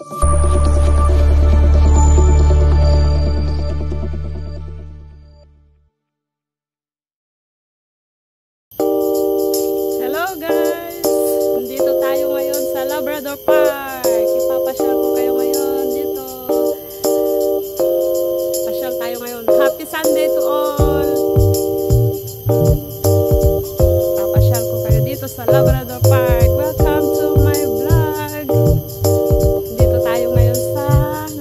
Hello guys! Nandito tayo ngayon sa Labrador Park. Ipapasyal ko kayo ngayon dito. Pasyal tayo ngayon. Happy Sunday to all! Ipapasyal ko kayo dito sa Labrador Park. Welcome to my vlog. Dito tayo ngayon sa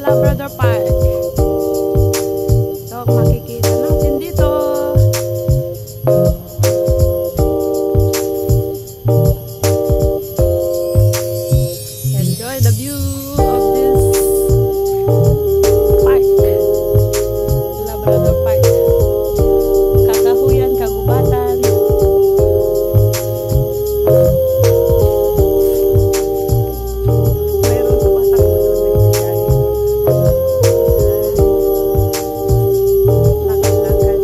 Labrador Park. So, makikita natin dito. Enjoy the view of this park, Labrador Park. Kakahuyan, kagubatan. Mayroon tumatakbo doon eh. Lakad-lakad.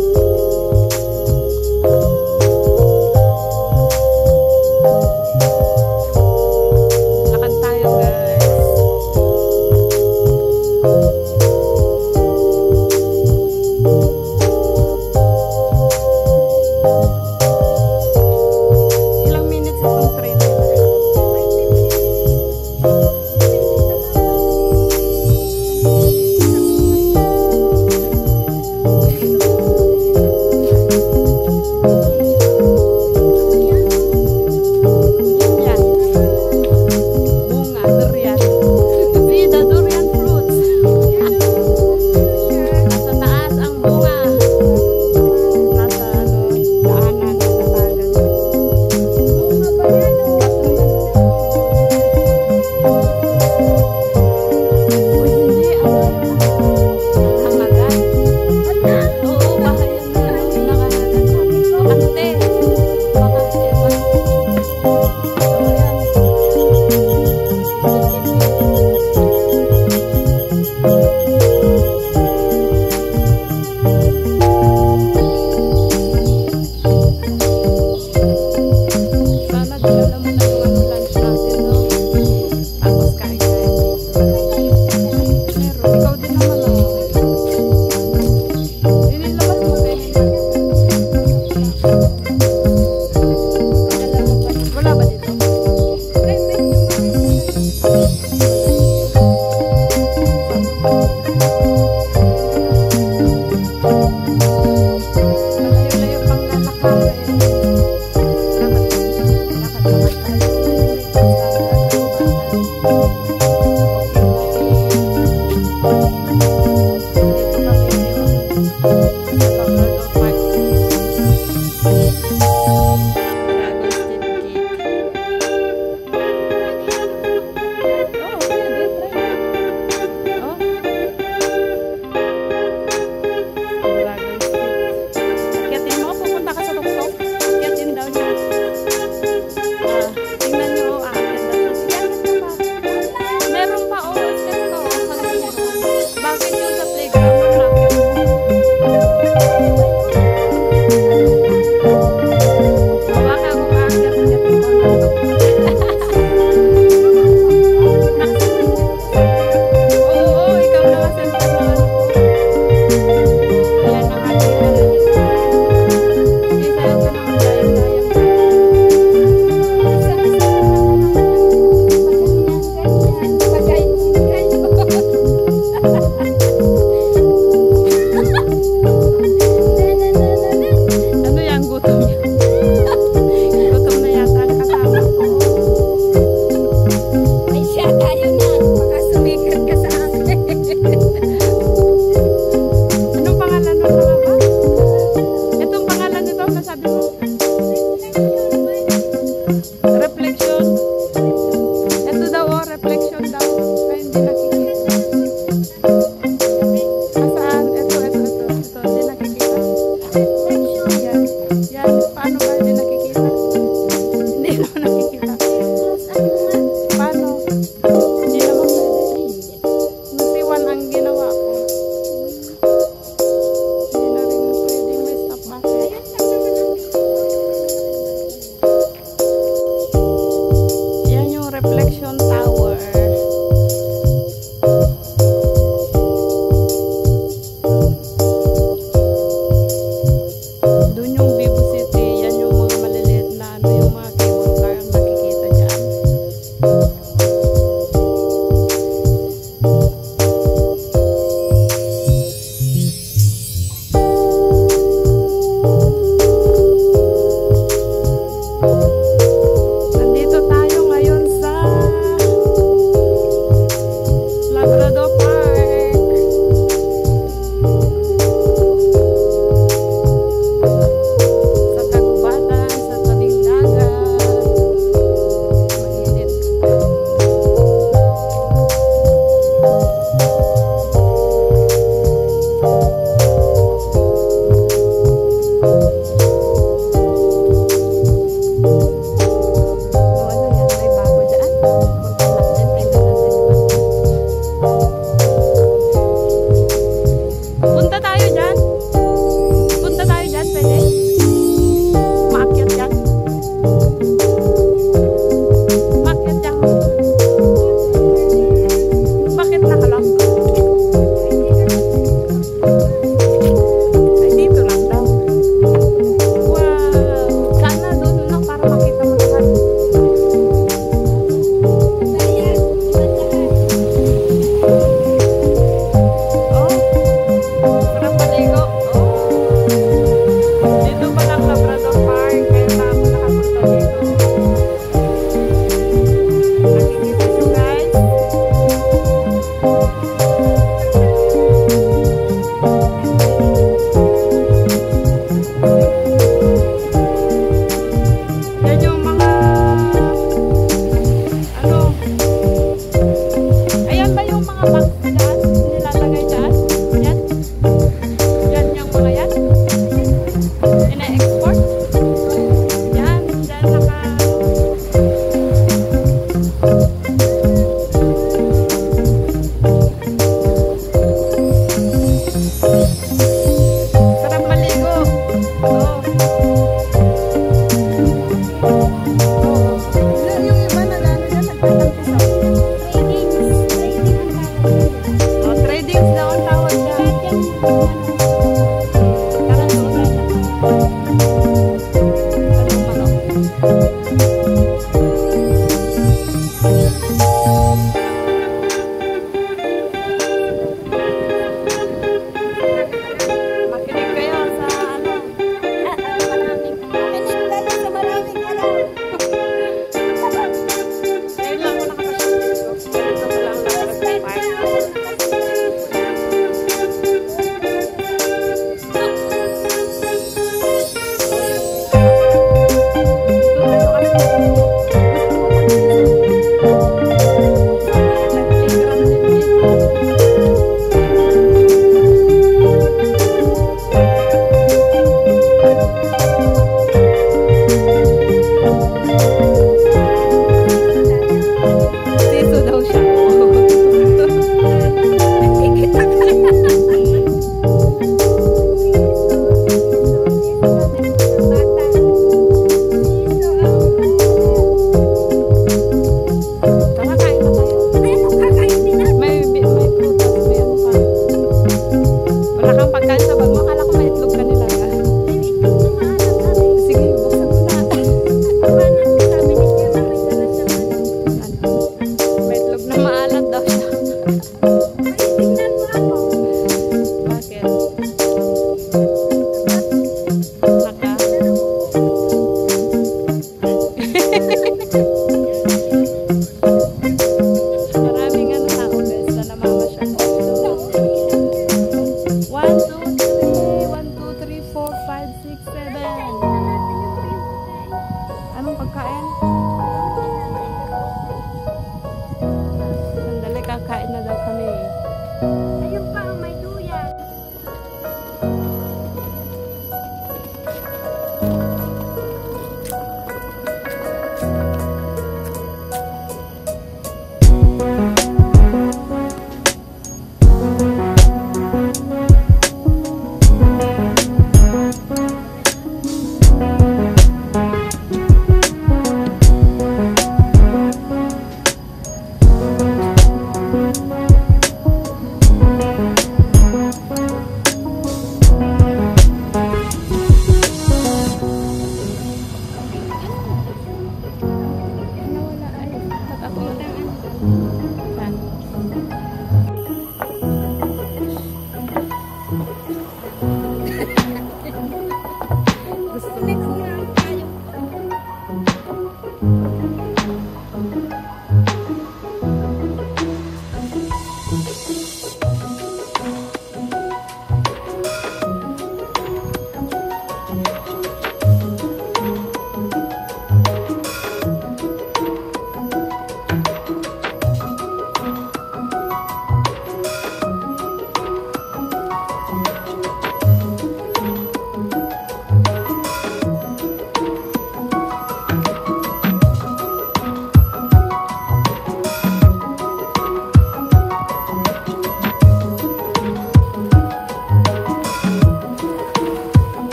Lakad tayo guys. Ilang minutes itong trail nila? Yan. Bunga, durian. See the durian fruits. Nasa taas ang bunga. Nasa daanan, nasa tagan. Uy, hindi. Hangagan. Oo, baka yan na. Nakahagan. Bakante. Bakante ba? So, yan. Sana dinala mo na yung lunch natin, no? Tapos kain tayo dito. Pero ikaw din naman, no? Inilabas mo din. Wala ba dito? Malayo-layo pang lalakarin. Oh,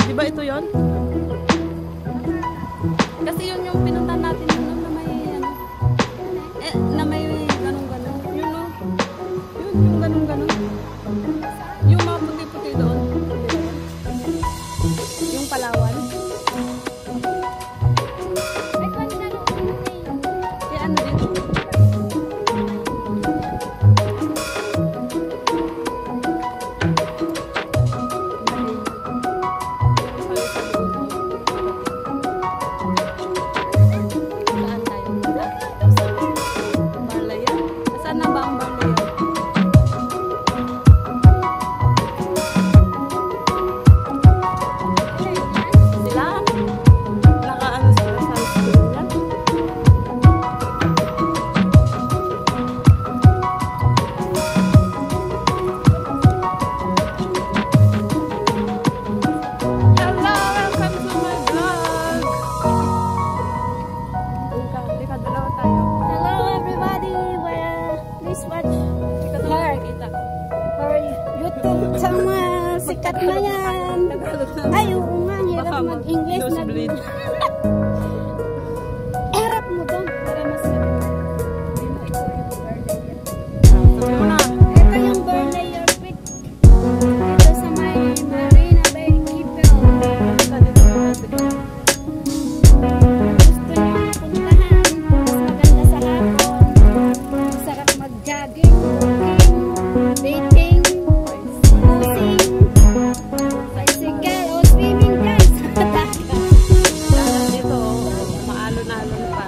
Di ba ito yon? Kasi yun yung pinuntahan natin yun na may ano. Na may ganun-ganun. Yun no. Yun yung ganun-ganun. Yung mga puti-puti doon. Yung Palawan. Eh ano dito? Sikat na yan. Ay, oo nga. Hirap mag-English na. Hirap mo doon. Para mas ito yung Berlayer Peak. Ito sa may Marina Bay Kipel. Gusto nyo puntahan. Mas maganda sa hapon. Masarap mag-jogging, dating, cruising, bicycle, o swimming dyan sa dagat. Dito, maalon-alon pa.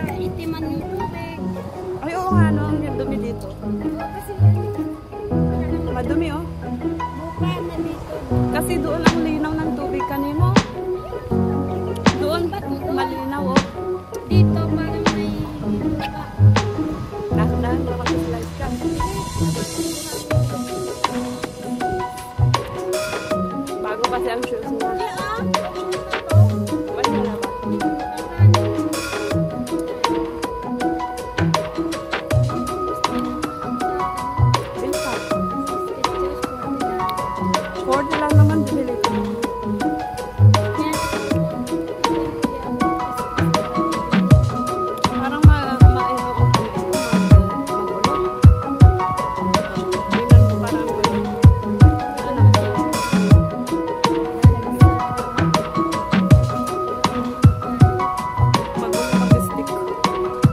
Kaitiman yung tubig. Ay, oo nga, no? Ang dumi dito. Kasi Madumi, oh. buka na dito. Kasi doon ang linaw ng tubig kanino. Doon, malinaw, oh. Dito parang may buka. Dahan-dahan, baka mag-slide ka. Bago kasi ang shoes mo. Wala na ba? Bilsa. 40 lang naman, bibili ko. Parang ma-ihaw ko kami ito. Magulo. Bilan ko parang magulo mag-stick.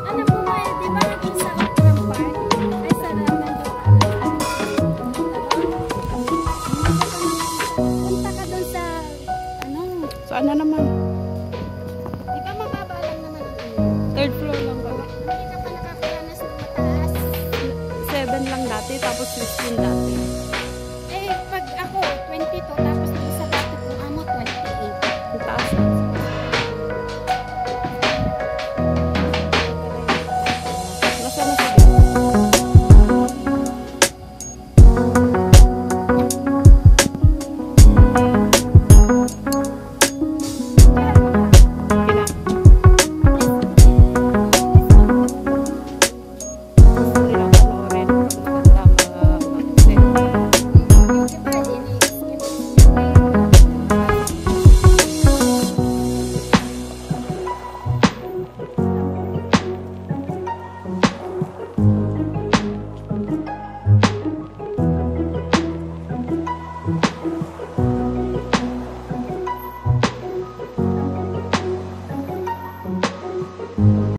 Ano mo ba, di ba dun sa Outram Park? Ay, sa naman doon. Punta ka dun sa, ano, Saan na naman?